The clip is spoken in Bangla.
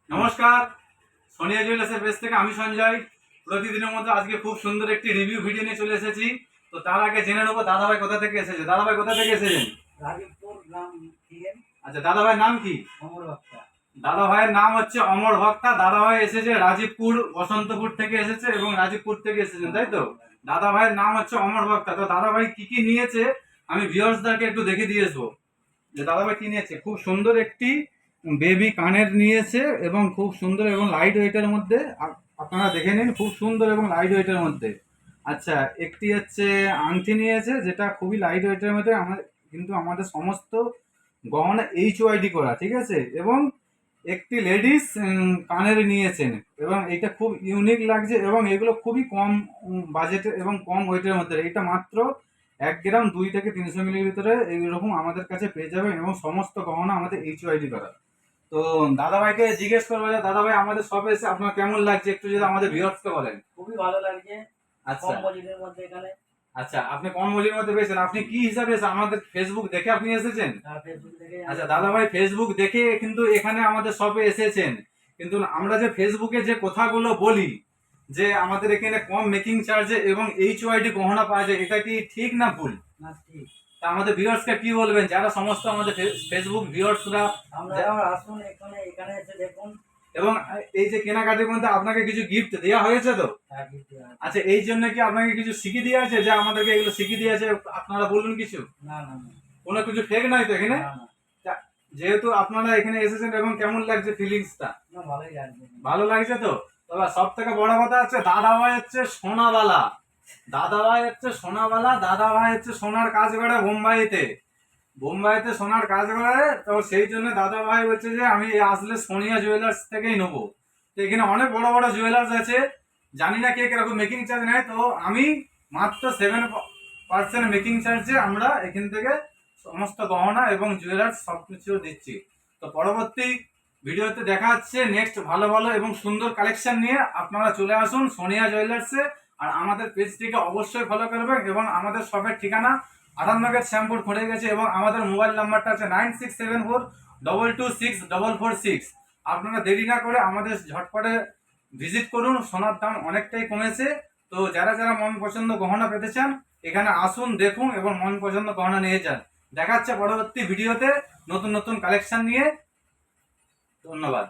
নমস্কার, সোনিয়া জুয়েলার্সের পেজ থেকে আমি সঞ্জয়। প্রতিদিনের মতো আজকে খুব সুন্দর একটি রিভিউ ভিডিও নিয়ে চলে এসেছি। তো তার আগে জেনে নেবো দাদাভাই কোথা থেকে এসেছে। দাদাভাই কোথা থেকে এসেছেন? রাজীবপুর গ্রাম থেকে। আচ্ছা, দাদাভাইয়ের নাম কি? অমর ভক্তা। দাদাভাইয়ের নাম হচ্ছে অমর ভক্তা। দাদাভাই এসেছে রাজীবপুর, বসন্তপুর থেকে এসেছে এবং রাজীবপুর থেকে এসেছেন, তাই তো? দাদাভাইয়ের নাম হচ্ছে অমর ভক্তা। তো দাদাভাই কি কি নিয়েছে আমি ভিউয়ার্সদেরকে একটু দেখে দিয়ে আসবো যে দাদাভাই কি নিয়েছে। খুব সুন্দর একটি বেবি কানের নিয়েছে এবং খুব সুন্দর এবং লাইট ওয়েটের মধ্যে। আপনারা দেখে নিন, খুব সুন্দর এবং লাইট ওয়েটের মধ্যে। আচ্ছা, একটি হচ্ছে আংটি নিয়েছে যেটা খুবই লাইট ওয়েটের মধ্যে। কিন্তু আমাদের সমস্ত গহনা HYD করা, ঠিক আছে। এবং একটি লেডিস কানের নিয়েছেন এবং এটা খুব ইউনিক লাগছে এবং এগুলো খুবই কম বাজেটে এবং কম ওয়েটের মধ্যে। এটা মাত্র 1 গ্রাম 2 থেকে 300 মিলির ভিতরে এইরকম আমাদের কাছে পেয়ে যাবেন এবং সমস্ত গহনা আমাদের HYD করা। তো দাদাভাইকে জিজ্ঞেস করবো যে দাদাভাই আমাদের শপে এসে আপনার কেমন লাগছে, একটু যদি আমাদের ভিউয়ার্সকে বলেন। খুবই ভালো লাগছে। আচ্ছা কম বাজেটের মধ্যে এখানে। আচ্ছা, আপনি কম মূল্যের মধ্যে পেয়েছেন। আপনি কি হিসাবে এসেছেন? আমাদের ফেসবুক দেখে আপনি এসেছেন? ফেসবুক থেকে। আচ্ছা, দাদাভাই ফেসবুক দেখে কিন্তু এখানে আমাদের শপে এসেছেন। কিন্তু আমরা যে ফেসবুকে যে কথাগুলো বলি যে আমাদের এখানে কম মেকিং চার্জে এবং HYD গহনা পাওয়া যায়, এটা কি ঠিক না ভুল? না, ঠিক। তা আমাদের ভিউয়ার্সকে কি বলবেন, যারা সমস্ত আমাদের ফেসবুক ভিউয়ার্সরা আপনারা আসুন এখানে এসে দেখুন। এবং এই যে কেনাকাটির মধ্যে আপনাকে কিছু গিফট দেওয়া হয়েছে তো? আচ্ছা, এই জন্য কি আপনাকে কিছু শিখিয়ে দিয়ে আছে যে আমাদেরকে এগুলো শিখিয়ে দিয়ে আছে? আপনারা বলুন কিছু। না না না, কোনো কিছু ফেক নাই তো এখানে? না, না। যেহেতু আপনারা এখানে এসেছেন এবং কেমন লাগছে ফিলিংসটা? না, ভালোই লাগছে। ভালো লাগছে তো? তবে সব থেকে বড় কথা হচ্ছে দাদাভাই হচ্ছে সোনাওয়ালা। দাদাভাই হচ্ছে সোনাওয়ালা। দাদাভাই হচ্ছে সোনার কাজ করে বোম্বাইতে। বোম্বাইতে সোনার কাজ করে। তো সেই জন্য দাদাভাই বলছে যে আমি আসলে সোনিয়া জুয়েলার্স থেকেই নেবো। তো এখানে অনেক বড় বড় জুয়েলার্স আছে, জানি না কে কিরকম মেকিং চার্জ নেয়। তো আমি মাত্র 7% মেকিং চার্জে আমরা এখান থেকে সমস্ত গহনা এবং জুয়েলার্স সবকিছু দিচ্ছি। তো পরবর্তী ভিডিওতে দেখা হচ্ছে নেক্সট ভালো ভালো এবং সুন্দর কালেকশন নিয়ে। আপনারা চলে আসুন সোনিয়া জুয়েলার্সে। আর আমাদের পেজটিকে অবশ্যই ফলো করবেন এবং আমাদের শপের ঠিকানা 58 শ্যামপুর খুঁড়ে গেছে এবং আমাদের মোবাইল নাম্বারটা আছে 9674226446। আপনারা দেরি না করে আমাদের ঝটপটে ভিজিট করুন। সোনার দাম অনেকটাই কমেছে। তো যারা যারা মন পছন্দ গহনা পেতে চান এখানে আসুন, দেখুন এবং মন পছন্দ গহনা নিয়ে যান। দেখাচ্ছে পরবর্তী ভিডিওতে নতুন নতুন কালেকশন নিয়ে। ধন্যবাদ।